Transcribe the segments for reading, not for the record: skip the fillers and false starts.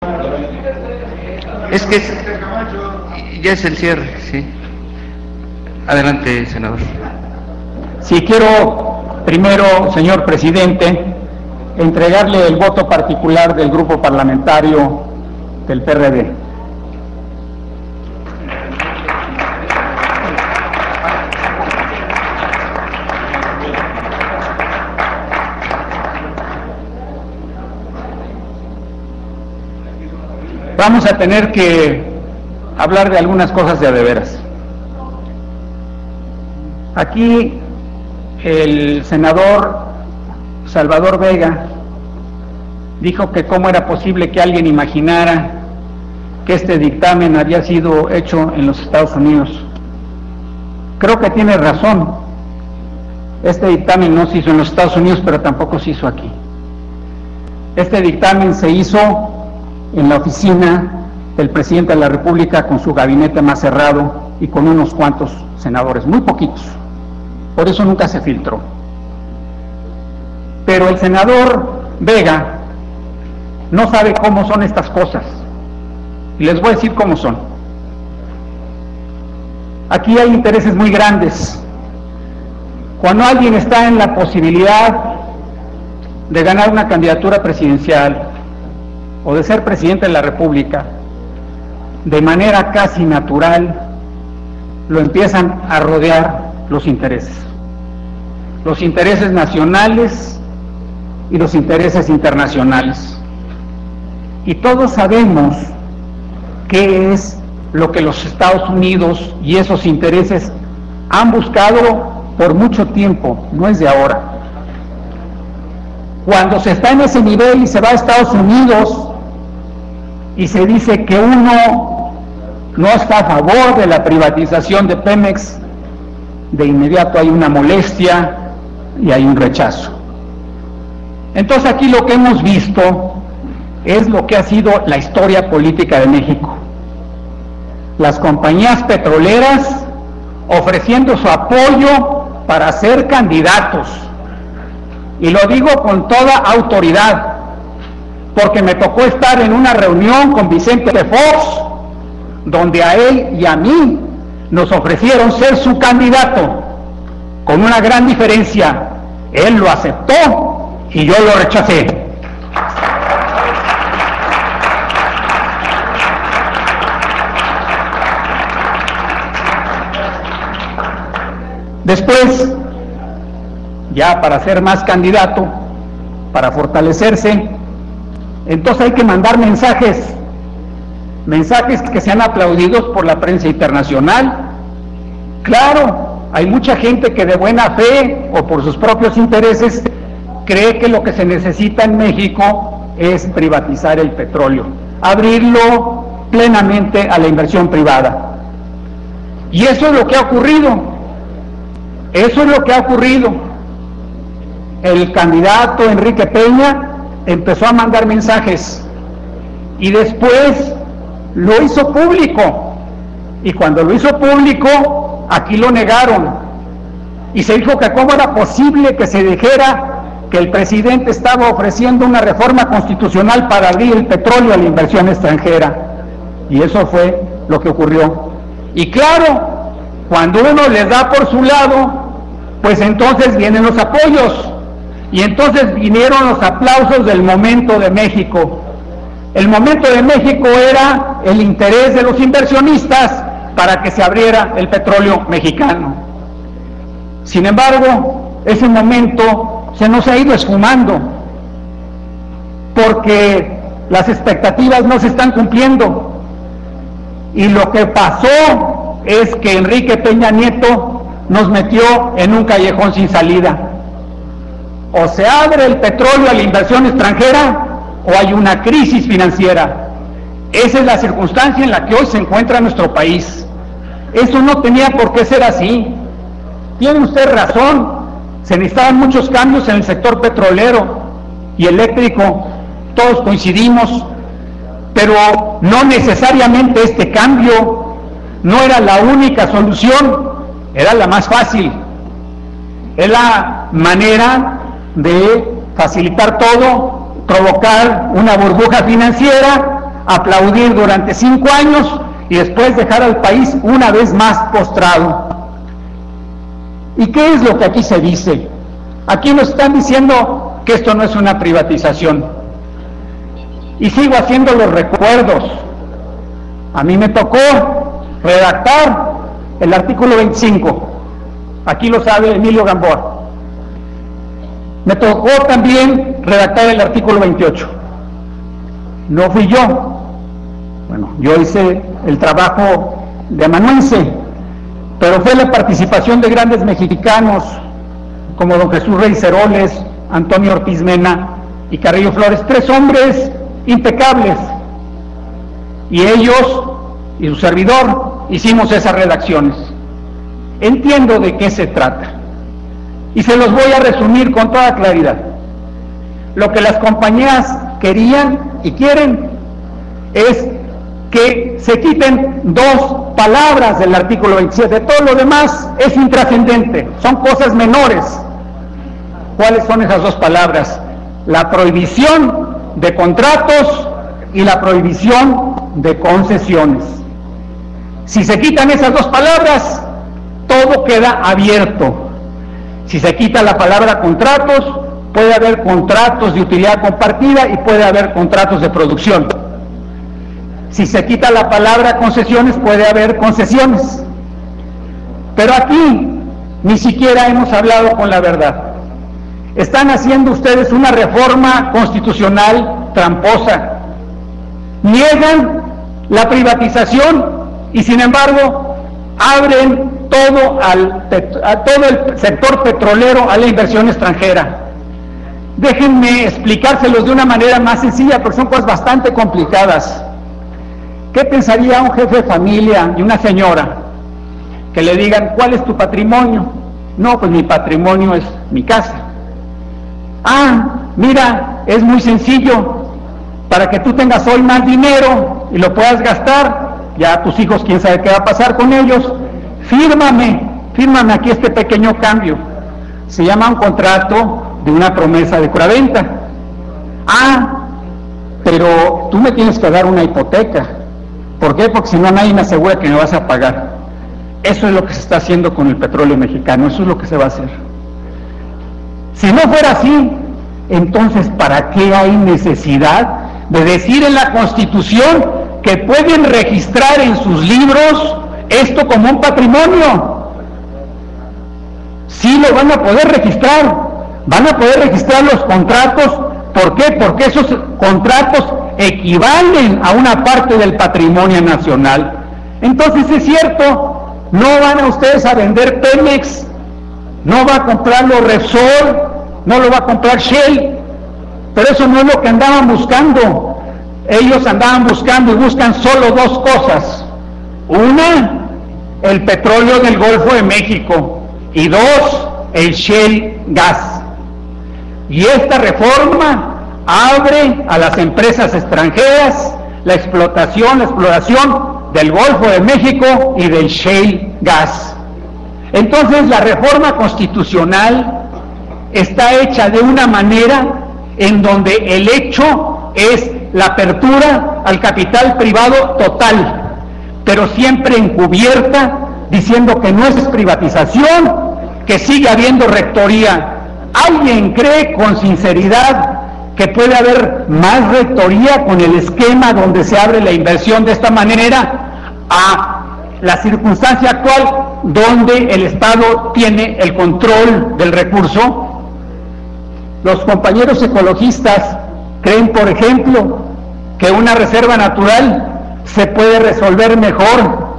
Es que ya es el cierre, sí. Adelante, senador. Sí, quiero primero, señor presidente, entregarle el voto particular del grupo parlamentario del PRD. Vamos a tener que hablar de algunas cosas de veras. Aquí el senador Salvador Vega dijo que cómo era posible que alguien imaginara que este dictamen había sido hecho en los Estados Unidos. Creo que tiene razón. Este dictamen no se hizo en los Estados Unidos, pero tampoco se hizo aquí. Este dictamen se hizo en la oficina del presidente de la República, con su gabinete más cerrado y con unos cuantos senadores, muy poquitos. Por eso nunca se filtró. Pero el senador Vega no sabe cómo son estas cosas, y les voy a decir cómo son. Aquí hay intereses muy grandes. Cuando alguien está en la posibilidad de ganar una candidatura presidencial o de ser presidente de la República, de manera casi natural lo empiezan a rodear los intereses nacionales y los intereses internacionales. Y todos sabemos qué es lo que los Estados Unidos y esos intereses han buscado por mucho tiempo, no es de ahora. Cuando se está en ese nivel y se va a Estados Unidos y se dice que uno no está a favor de la privatización de Pemex, de inmediato hay una molestia y hay un rechazo. Entonces aquí lo que hemos visto es lo que ha sido la historia política de México. Las compañías petroleras ofreciendo su apoyo para ser candidatos. Y lo digo con toda autoridad, porque me tocó estar en una reunión con Vicente Fox, donde a él y a mí nos ofrecieron ser su candidato, con una gran diferencia: él lo aceptó y yo lo rechacé. Después, ya para ser más candidato, para fortalecerse, entonces hay que mandar mensajes que sean aplaudidos por la prensa internacional. Claro, hay mucha gente que de buena fe o por sus propios intereses cree que lo que se necesita en México es privatizar el petróleo, abrirlo plenamente a la inversión privada. Y eso es lo que ha ocurrido. El candidato Enrique Peña empezó a mandar mensajes y después lo hizo público, y cuando lo hizo público aquí lo negaron y se dijo que cómo era posible que se dijera que el presidente estaba ofreciendo una reforma constitucional para abrir el petróleo a la inversión extranjera, y eso fue lo que ocurrió. Y claro, cuando uno les da por su lado, pues entonces vienen los apoyos, y entonces vinieron los aplausos del momento de México. El momento de México era el interés de los inversionistas para que se abriera el petróleo mexicano. Sin embargo, ese momento se nos ha ido esfumando, porque las expectativas no se están cumpliendo, y lo que pasó es que Enrique Peña Nieto nos metió en un callejón sin salida. O se abre el petróleo a la inversión extranjera, o hay una crisis financiera. Esa es la circunstancia en la que hoy se encuentra nuestro país. Eso no tenía por qué ser así. Tiene usted razón, se necesitaban muchos cambios en el sector petrolero y eléctrico, todos coincidimos, pero no necesariamente este cambio no era la única solución, era la más fácil. Es la manera de facilitar todo, provocar una burbuja financiera aplaudir durante 5 años y después dejar al país una vez más postrado. ¿Y qué es lo que aquí se dice? Aquí nos están diciendo que esto no es una privatización. Y sigo haciendo los recuerdos. A mí me tocó redactar el artículo 25. Aquí lo sabe Emilio Gamboa. Me tocó también redactar el artículo 28. No fui yo. Bueno, yo hice el trabajo de amanuense, pero fue la participación de grandes mexicanos como don Jesús Reyes Heroles, Antonio Ortiz Mena y Carrillo Flores, 3 hombres impecables, y ellos y su servidor hicimos esas redacciones. Entiendo de qué se trata y se los voy a resumir con toda claridad. Lo que las compañías querían y quieren es que se quiten 2 palabras del artículo 27, todo lo demás es intrascendente, son cosas menores. ¿Cuáles son esas 2 palabras? La prohibición de contratos y la prohibición de concesiones. Si se quitan esas 2 palabras, todo queda abierto. Si se quita la palabra contratos, puede haber contratos de utilidad compartida y puede haber contratos de producción. Si se quita la palabra concesiones, puede haber concesiones. Pero aquí ni siquiera hemos hablado con la verdad. Están haciendo ustedes una reforma constitucional tramposa. Niegan la privatización y sin embargo abren a todo el sector petrolero a la inversión extranjera. Déjenme explicárselos de una manera más sencilla, porque son cosas bastante complicadas. ¿Qué pensaría un jefe de familia y una señora que le digan, ¿cuál es tu patrimonio? No, pues mi patrimonio es mi casa. Ah, mira, es muy sencillo, para que tú tengas hoy más dinero y lo puedas gastar, ya tus hijos quién sabe qué va a pasar con ellos, fírmame aquí este pequeño cambio. Se llama un contrato de una promesa de compraventa. Ah, pero tú me tienes que dar una hipoteca. ¿Por qué? Porque si no, nadie me asegura que me vas a pagar. Eso es lo que se está haciendo con el petróleo mexicano, eso es lo que se va a hacer. Si no fuera así, entonces ¿para qué hay necesidad de decir en la Constitución que pueden registrar en sus libros esto como un patrimonio? Sí lo van a poder registrar los contratos. ¿Por qué? Porque esos contratos equivalen a una parte del patrimonio nacional. Entonces es cierto, no van a ustedes a vender Pemex, no va a comprarlo Repsol, no lo va a comprar Shell, pero eso no es lo que andaban buscando. Ellos andaban buscando y buscan solo 2 cosas. Una, el petróleo del Golfo de México, y 2, el Shell Gas. Y esta reforma abre a las empresas extranjeras la exploración del Golfo de México y del Shell Gas. Entonces la reforma constitucional está hecha de una manera en donde el hecho es la apertura al capital privado total, pero siempre encubierta, diciendo que no es privatización, que sigue habiendo rectoría. ¿Alguien cree con sinceridad que puede haber más rectoría con el esquema donde se abre la inversión de esta manera a la circunstancia actual donde el Estado tiene el control del recurso? Los compañeros ecologistas creen, por ejemplo, que una reserva natural se puede resolver mejor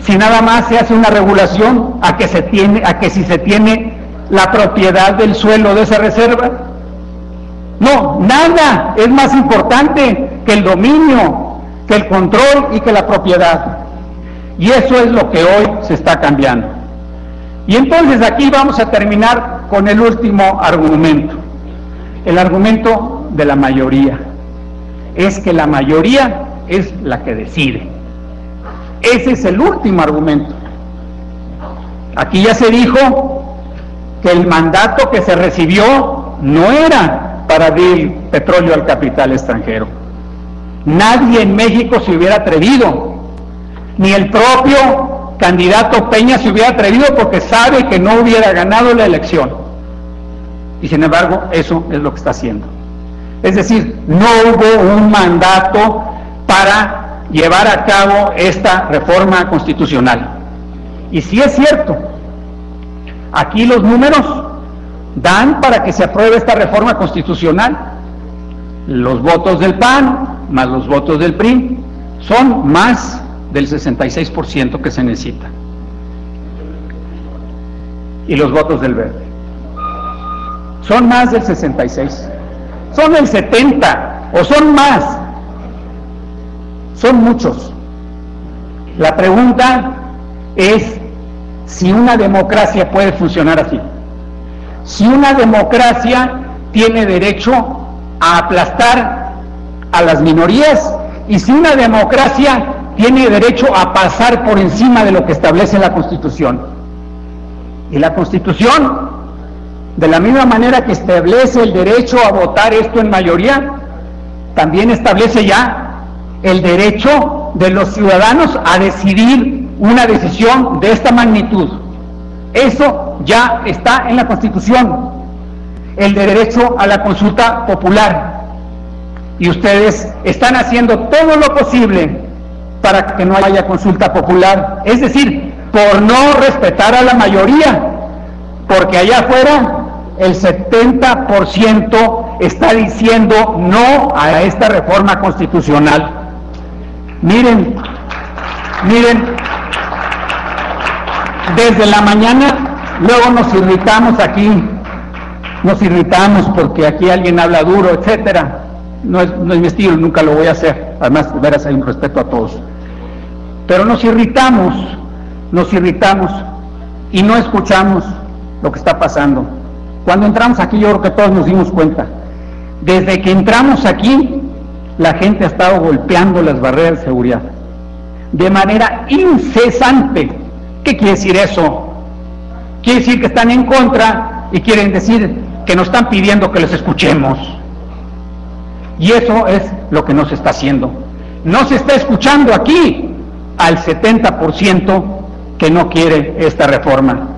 si nada más se hace una regulación a que si se tiene la propiedad del suelo de esa reserva. No, nada es más importante que el dominio, que el control y que la propiedad. Y eso es lo que hoy se está cambiando. Y entonces aquí vamos a terminar con el último argumento, el argumento de la mayoría. Es que la mayoría es la que decide. Ese es el último argumento. Aquí ya se dijo que el mandato que se recibió no era para abrir petróleo al capital extranjero. Nadie en México se hubiera atrevido, ni el propio candidato Peña se hubiera atrevido porque sabe que no hubiera ganado la elección. Y sin embargo, eso es lo que está haciendo. Es decir, no hubo un mandato para llevar a cabo esta reforma constitucional. Y sí es cierto, aquí los números dan para que se apruebe esta reforma constitucional. Los votos del PAN más los votos del PRI son más del 66% que se necesita. Y los votos del Verde son más del 66%, son el 70% o son más, son muchos. La pregunta es si una democracia puede funcionar así, si una democracia tiene derecho a aplastar a las minorías y si una democracia tiene derecho a pasar por encima de lo que establece la Constitución. Y la Constitución, de la misma manera que establece el derecho a votar esto en mayoría, también establece ya el derecho de los ciudadanos a decidir una decisión de esta magnitud. Eso ya está en la Constitución, el derecho a la consulta popular. Y ustedes están haciendo todo lo posible para que no haya consulta popular, es decir, por no respetar a la mayoría, porque allá afuera el 70% está diciendo no a esta reforma constitucional. Miren, desde la mañana luego nos irritamos aquí, porque aquí alguien habla duro, etcétera. No es mi estilo, nunca lo voy a hacer, además de veras hay un respeto a todos. Pero nos irritamos y no escuchamos lo que está pasando. Cuando entramos aquí yo creo que todos nos dimos cuenta. Desde que entramos aquí, la gente ha estado golpeando las barreras de seguridad de manera incesante. ¿Qué quiere decir eso? Quiere decir que están en contra y quieren decir que nos están pidiendo que les escuchemos. Y eso es lo que no se está haciendo. No se está escuchando aquí al 70% que no quiere esta reforma.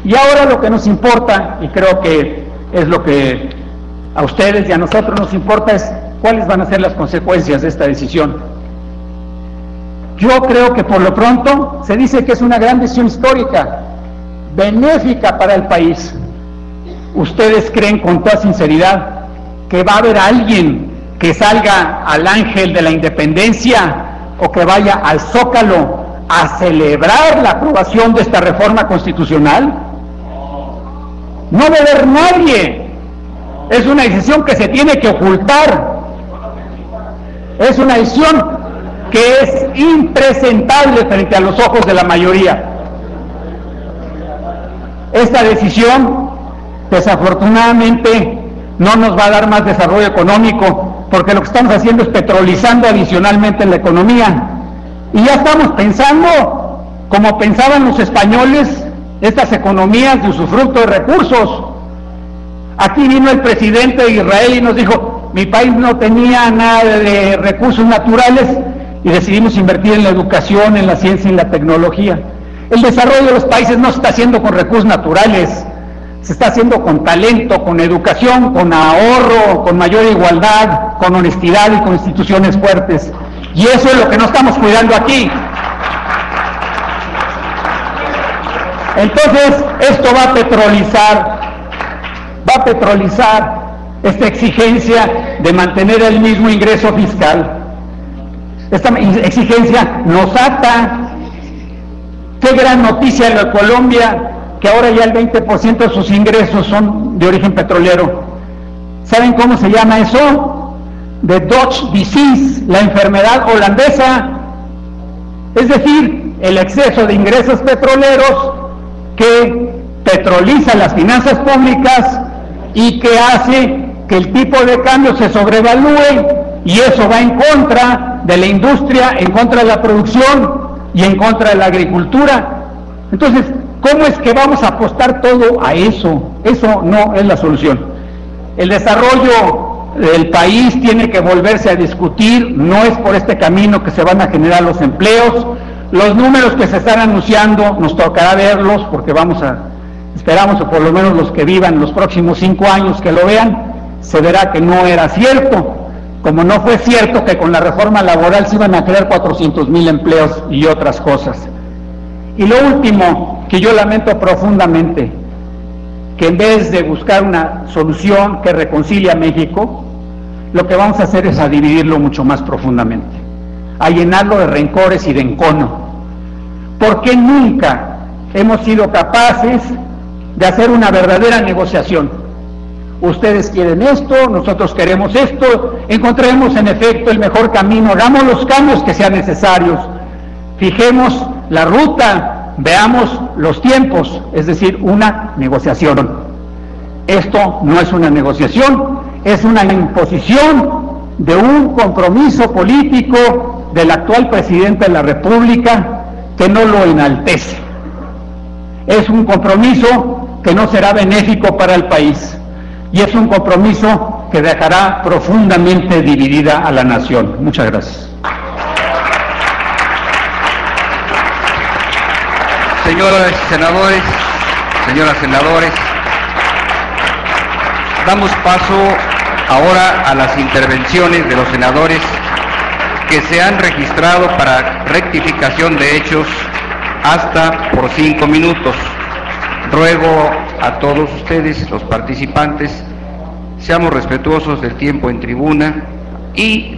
Y ahora lo que nos importa, y creo que es lo que a ustedes y a nosotros nos importa, es cuáles van a ser las consecuencias de esta decisión. Yo creo que por lo pronto se dice que es una gran decisión histórica, benéfica para el país. ¿Ustedes creen con toda sinceridad que va a haber alguien que salga al Ángel de la Independencia o que vaya al Zócalo a celebrar la aprobación de esta reforma constitucional? No va a haber nadie. Es una decisión que se tiene que ocultar. Es una decisión que es impresentable frente a los ojos de la mayoría. Esta decisión, desafortunadamente, no nos va a dar más desarrollo económico, porque lo que estamos haciendo es petrolizando adicionalmente la economía. Y ya estamos pensando, como pensaban los españoles, estas economías de usufructo de recursos. Aquí vino el presidente de Israel y nos dijo, mi país no tenía nada de recursos naturales y decidimos invertir en la educación, en la ciencia y en la tecnología. El desarrollo de los países no se está haciendo con recursos naturales, se está haciendo con talento, con educación, con ahorro, con mayor igualdad, con honestidad y con instituciones fuertes. Y eso es lo que no estamos cuidando aquí. Entonces, esto va a petrolizar esta exigencia de mantener el mismo ingreso fiscal. Esta exigencia nos ata. Qué gran noticia en Colombia, que ahora ya el 20% de sus ingresos son de origen petrolero. ¿Saben cómo se llama eso? The Dutch Disease, la enfermedad holandesa. Es decir, el exceso de ingresos petroleros que petroliza las finanzas públicas y que hace que el tipo de cambio se sobrevalúe, y eso va en contra de la industria, en contra de la producción y en contra de la agricultura. Entonces, ¿cómo es que vamos a apostar todo a eso? Eso no es la solución. El desarrollo del país tiene que volverse a discutir, no es por este camino que se van a generar los empleos. Los números que se están anunciando nos tocará verlos porque esperamos, o por lo menos los que vivan los próximos 5 años que lo vean, se verá que no era cierto, como no fue cierto que con la reforma laboral se iban a crear 400,000 empleos y otras cosas. Y lo último, que yo lamento profundamente, que en vez de buscar una solución que reconcilie a México, lo que vamos a hacer es a dividirlo mucho más profundamente, a llenarlo de rencores y de encono. ¿Por qué nunca hemos sido capaces de hacer una verdadera negociación? Ustedes quieren esto, nosotros queremos esto, encontremos en efecto el mejor camino, hagamos los cambios que sean necesarios, fijemos la ruta, veamos los tiempos, es decir, una negociación. Esto no es una negociación, es una imposición de un compromiso político del actual presidente de la República que no lo enaltece. Es un compromiso que no será benéfico para el país y es un compromiso que dejará profundamente dividida a la nación. Muchas gracias. Señoras senadores, señoras senadores, damos paso ahora a las intervenciones de los senadores que se han registrado para rectificación de hechos hasta por 5 minutos. Ruego a todos ustedes, los participantes, seamos respetuosos del tiempo en tribuna y